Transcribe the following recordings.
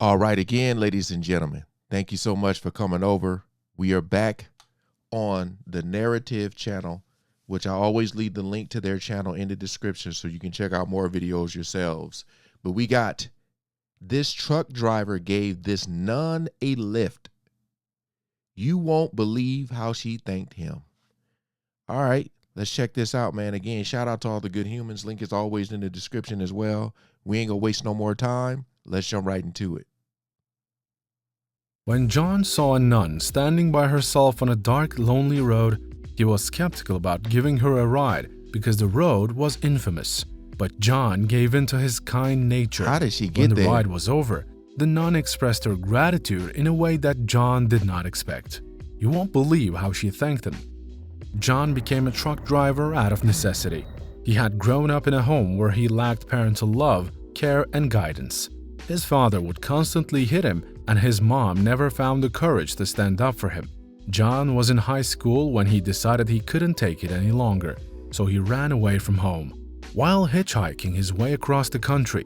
All right, again, ladies and gentlemen, thank you so much for coming over. We are back on the Narrative channel, which I always leave the link to their channel in the description so you can check out more videos yourselves. But we got this truck driver gave this nun a lift. You won't believe how she thanked him. All right, let's check this out, man. Again, shout out to all the good humans. Link is always in the description as well. We ain't gonna waste no more time. Let's jump right into it. When John saw a nun standing by herself on a dark, lonely road, he was skeptical about giving her a ride because the road was infamous. But John gave in to his kind nature. How did she get there? When the there? ride was over, the nun expressed her gratitude in a way that John did not expect. You won't believe how she thanked him. John became a truck driver out of necessity. He had grown up in a home where he lacked parental love, care, and guidance. His father would constantly hit him, and his mom never found the courage to stand up for him. John was in high school when he decided he couldn't take it any longer, so he ran away from home. While hitchhiking his way across the country,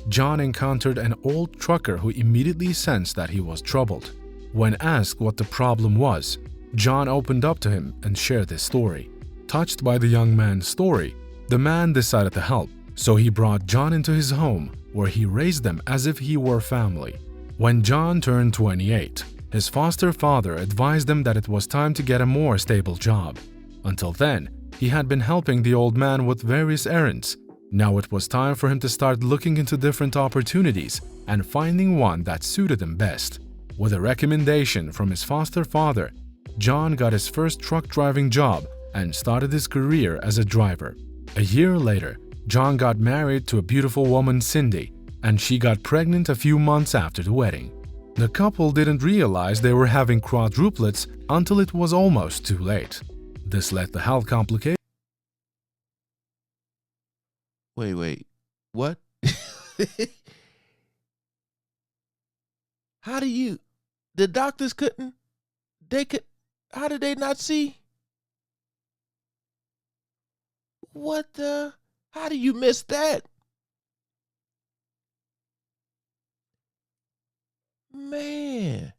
John encountered an old trucker who immediately sensed that he was troubled. When asked what the problem was, John opened up to him and shared his story. Touched by the young man's story, the man decided to help, so he brought John into his home, where he raised them as if he were family. When John turned 28, his foster father advised him that it was time to get a more stable job. Until then, he had been helping the old man with various errands. Now it was time for him to start looking into different opportunities and finding one that suited him best. With a recommendation from his foster father, John got his first truck driving job and started his career as a driver. A year later, John got married to a beautiful woman, Cindy, and she got pregnant a few months after the wedding. The couple didn't realize they were having quadruplets until it was almost too late. This led to health complications. Wait, what? How do you, the doctors couldn't, how did they not see? What the, how do you miss that? Man.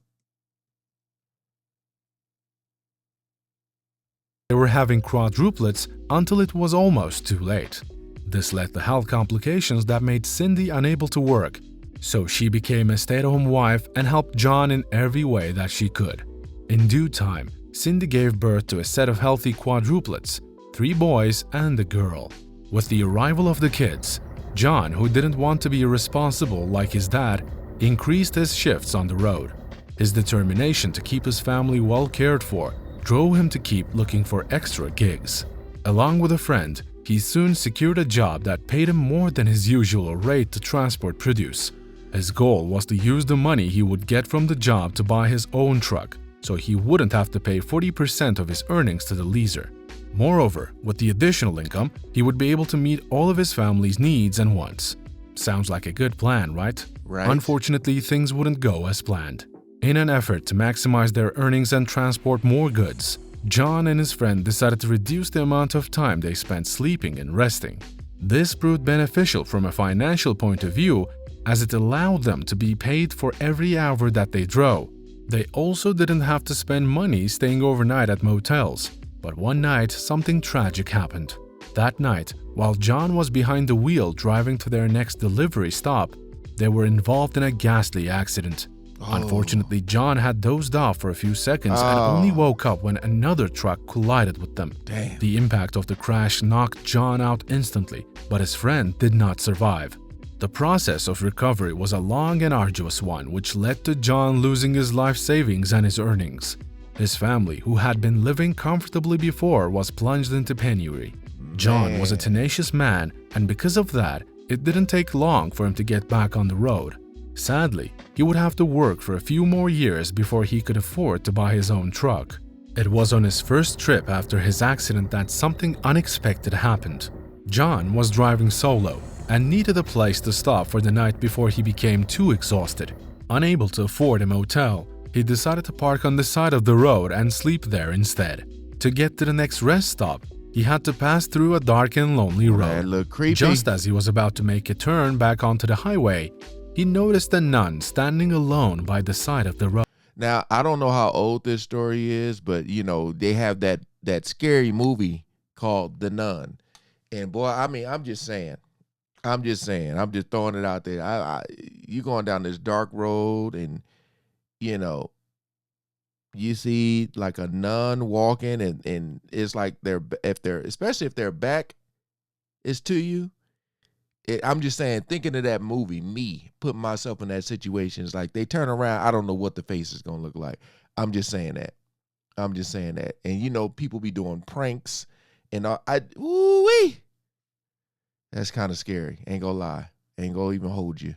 They were having quadruplets until it was almost too late. This led to health complications that made Cindy unable to work, so she became a stay-at-home wife and helped John in every way that she could. In due time, Cindy gave birth to a set of healthy quadruplets, 3 boys and a girl. With the arrival of the kids, John, who didn't want to be irresponsible like his dad, increased his shifts on the road. His determination to keep his family well cared for drove him to keep looking for extra gigs. Along with a friend, he soon secured a job that paid him more than his usual rate to transport produce. His goal was to use the money he would get from the job to buy his own truck, so he wouldn't have to pay 40% of his earnings to the leaser. Moreover, with the additional income, he would be able to meet all of his family's needs and wants. Sounds like a good plan, right? Right. Unfortunately, things wouldn't go as planned. In an effort to maximize their earnings and transport more goods, John and his friend decided to reduce the amount of time they spent sleeping and resting. This proved beneficial from a financial point of view, as it allowed them to be paid for every hour that they drove. They also didn't have to spend money staying overnight at motels. But one night, something tragic happened. That night, while John was behind the wheel driving to their next delivery stop, they were involved in a ghastly accident. Unfortunately, John had dozed off for a few seconds and only woke up when another truck collided with them. Damn. The impact of the crash knocked John out instantly, but his friend did not survive. The process of recovery was a long and arduous one, which led to John losing his life savings and his earnings. His family, who had been living comfortably before, was plunged into penury. John was a tenacious man, and because of that, it didn't take long for him to get back on the road. Sadly, he would have to work for a few more years before he could afford to buy his own truck. It was on his first trip after his accident that something unexpected happened. John was driving solo and needed a place to stop for the night before he became too exhausted. Unable to afford a motel, he decided to park on the side of the road and sleep there instead. To get to the next rest stop, he had to pass through a dark and lonely road. That looked creepy. Just as he was about to make a turn back onto the highway, he noticed a nun standing alone by the side of the road. Now, I don't know how old this story is, but you know, they have that scary movie called The Nun. And boy, I mean, I'm just saying. I'm just throwing it out there. You going down this dark road and you know, you see like a nun walking and it's like especially if their back is to you. I'm just saying, thinking of that movie, me putting myself in that situation, it's like they turn around, I don't know what the face is gonna look like. I'm just saying that. And you know, people be doing pranks and ooh-wee. That's kind of scary. Ain't gonna lie. Ain't gonna even hold you.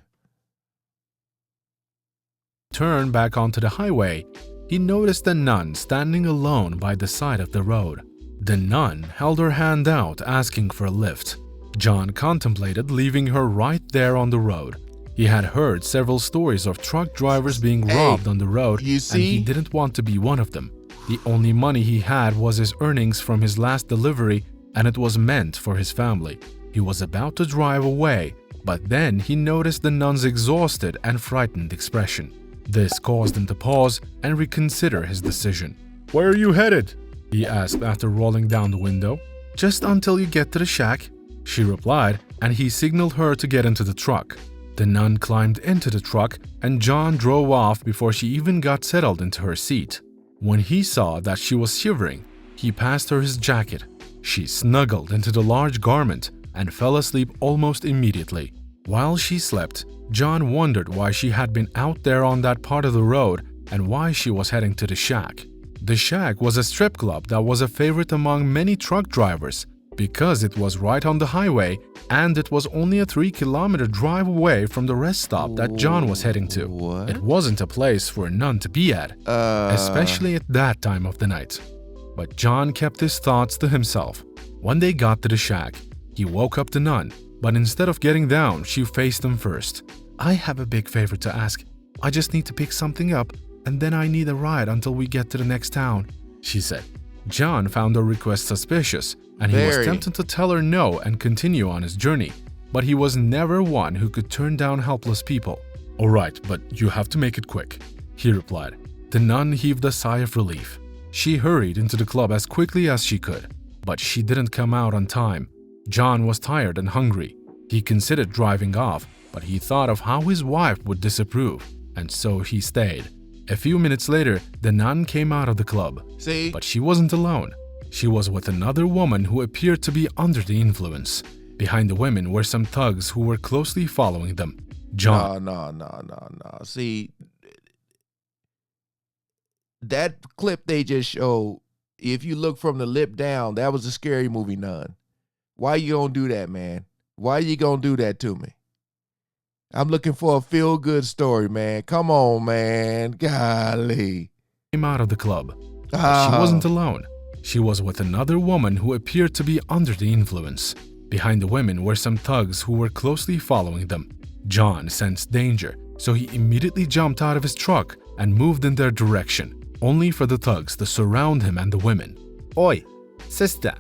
Turned back onto the highway, he noticed a nun standing alone by the side of the road. The nun held her hand out, asking for a lift. John contemplated leaving her right there on the road. He had heard several stories of truck drivers being robbed on the road, and he didn't want to be one of them. The only money he had was his earnings from his last delivery, and it was meant for his family. He was about to drive away, but then he noticed the nun's exhausted and frightened expression. This caused him to pause and reconsider his decision. "Where are you headed?" he asked after rolling down the window. "Just until you get to the shack," she replied, and he signaled her to get into the truck. The nun climbed into the truck and John drove off before she even got settled into her seat. When he saw that she was shivering, he passed her his jacket. She snuggled into the large garment and fell asleep almost immediately. While she slept, John wondered why she had been out there on that part of the road and why she was heading to the shack. The shack was a strip club that was a favorite among many truck drivers because it was right on the highway and it was only a 3-kilometer drive away from the rest stop that John was heading to. What? It wasn't a place for a nun to be at, especially at that time of the night. But John kept his thoughts to himself. When they got to the shack, he woke up the nun, but instead of getting down, she faced him first. "I have a big favor to ask. I just need to pick something up, and then I need a ride until we get to the next town," she said. John found her request suspicious, and he was tempted to tell her no and continue on his journey. But he was never one who could turn down helpless people. "All right, but you have to make it quick," he replied. The nun heaved a sigh of relief. She hurried into the club as quickly as she could, but she didn't come out on time. John was tired and hungry. He considered driving off, but he thought of how his wife would disapprove, and so he stayed. A few minutes later, the nun came out of the club. But she wasn't alone. She was with another woman who appeared to be under the influence. Behind the women were some thugs who were closely following them. John. No. See, that clip they just showed, if you look from the lip down, that was a Scary Movie Nun. Why you gonna do that, man? Why you gonna do that to me? I'm looking for a feel-good story, man. Come on, man. Golly. Came out of the club. But she wasn't alone. She was with another woman who appeared to be under the influence. Behind the women were some thugs who were closely following them. John sensed danger, so he immediately jumped out of his truck and moved in their direction, only for the thugs to surround him and the women. "Oi, sister,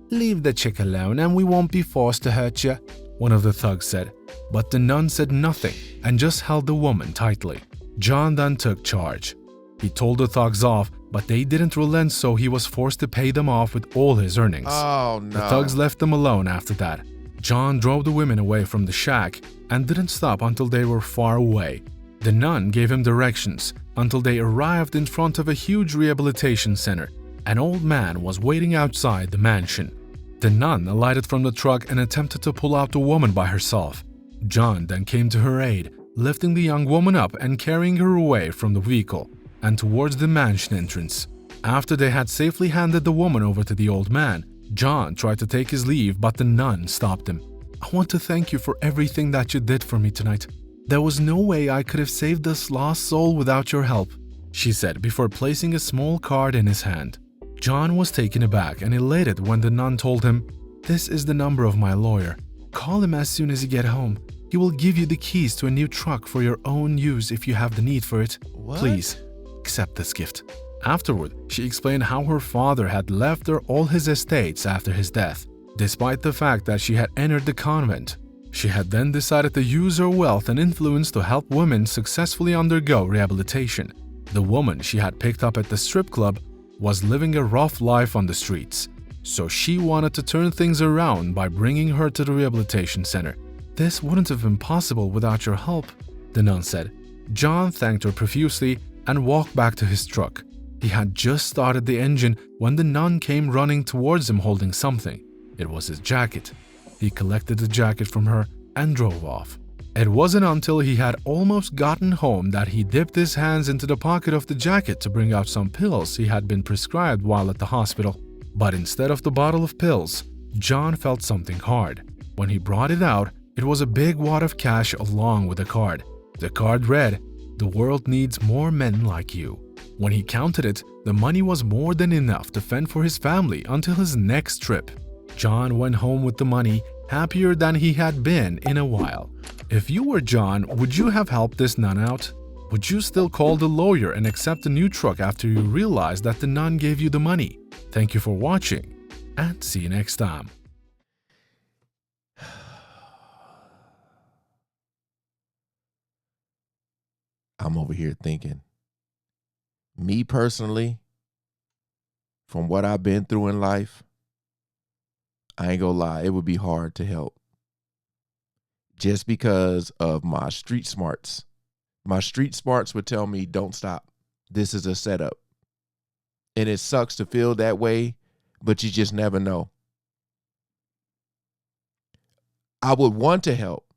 leave the chick alone and we won't be forced to hurt you," one of the thugs said. But the nun said nothing and just held the woman tightly. John then took charge. He told the thugs off, but they didn't relent, so he was forced to pay them off with all his earnings. Oh, no. The thugs left them alone after that. John drove the women away from the shack and didn't stop until they were far away. The nun gave him directions until they arrived in front of a huge rehabilitation center. An old man was waiting outside the mansion. The nun alighted from the truck and attempted to pull out the woman by herself. John then came to her aid, lifting the young woman up and carrying her away from the vehicle and towards the mansion entrance. After they had safely handed the woman over to the old man, John tried to take his leave, but the nun stopped him. "I want to thank you for everything that you did for me tonight. There was no way I could have saved this lost soul without your help," she said before placing a small card in his hand. John was taken aback and elated when the nun told him, "This is the number of my lawyer. Call him as soon as you get home. He will give you the keys to a new truck for your own use if you have the need for it. What? Please, accept this gift." Afterward, she explained how her father had left her all his estates after his death, despite the fact that she had entered the convent. She had then decided to use her wealth and influence to help women successfully undergo rehabilitation. The woman she had picked up at the strip club was living a rough life on the streets, so she wanted to turn things around by bringing her to the rehabilitation center. "This wouldn't have been possible without your help," the nun said. John thanked her profusely and walked back to his truck. He had just started the engine when the nun came running towards him holding something. It was his jacket. He collected the jacket from her and drove off. It wasn't until he had almost gotten home that he dipped his hands into the pocket of the jacket to bring out some pills he had been prescribed while at the hospital. But instead of the bottle of pills, John felt something hard. When he brought it out, it was a big wad of cash along with a card. The card read, "The world needs more men like you." When he counted it, the money was more than enough to fend for his family until his next trip. John went home with the money, happier than he had been in a while. If you were John, would you have helped this nun out? Would you still call the lawyer and accept a new truck after you realized that the nun gave you the money? Thank you for watching, and see you next time. I'm over here thinking, me personally, from what I've been through in life, I ain't gonna lie, it would be hard to help. Just because of my street smarts. My street smarts would tell me, don't stop. This is a setup. And it sucks to feel that way, but you just never know. I would want to help.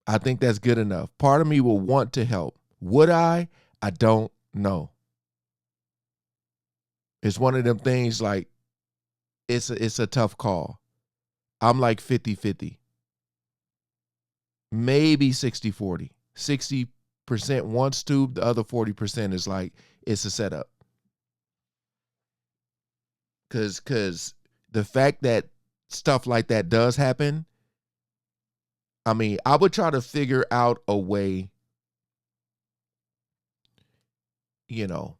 I think that's good enough. Part of me will want to help. Would I? I don't know. It's one of them things like, it's a tough call. I'm like 50-50. Maybe 60-40. 60% wants to, the other 40% is like, it's a setup. Because the fact that stuff like that does happen, I mean, I would try to figure out a way, you know,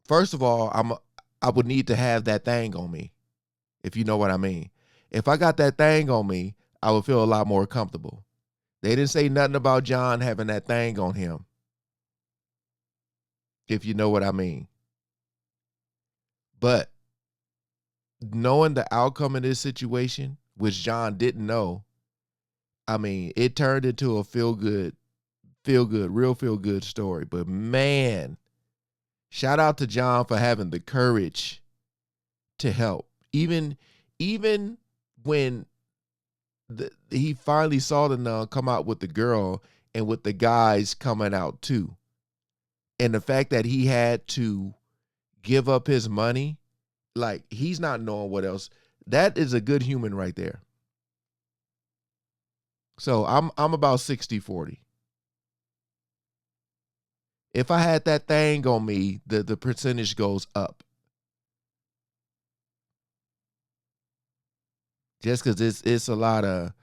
first of all, I would need to have that thing on me, if you know what I mean. If I got that thing on me, I would feel a lot more comfortable. They didn't say nothing about John having that thing on him, if you know what I mean. But knowing the outcome of this situation, which John didn't know, I mean, it turned into a real feel good story. But man, shout out to John for having the courage to help. Even when he finally saw the nun come out with the girl and with the guys coming out too. And the fact that he had to give up his money, like he's not knowing what else. That is a good human right there. So I'm about 60-40. If I had that thing on me, the percentage goes up. Just because it's a lot of,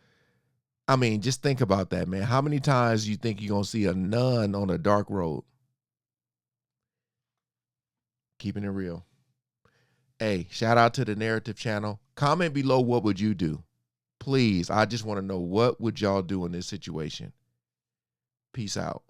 I mean, just think about that, man. How many times you think you're going to see a nun on a dark road? Keeping it real. Hey, shout out to the Narrative Channel. Comment below, what would you do? Please, I just want to know, what would y'all do in this situation? Peace out.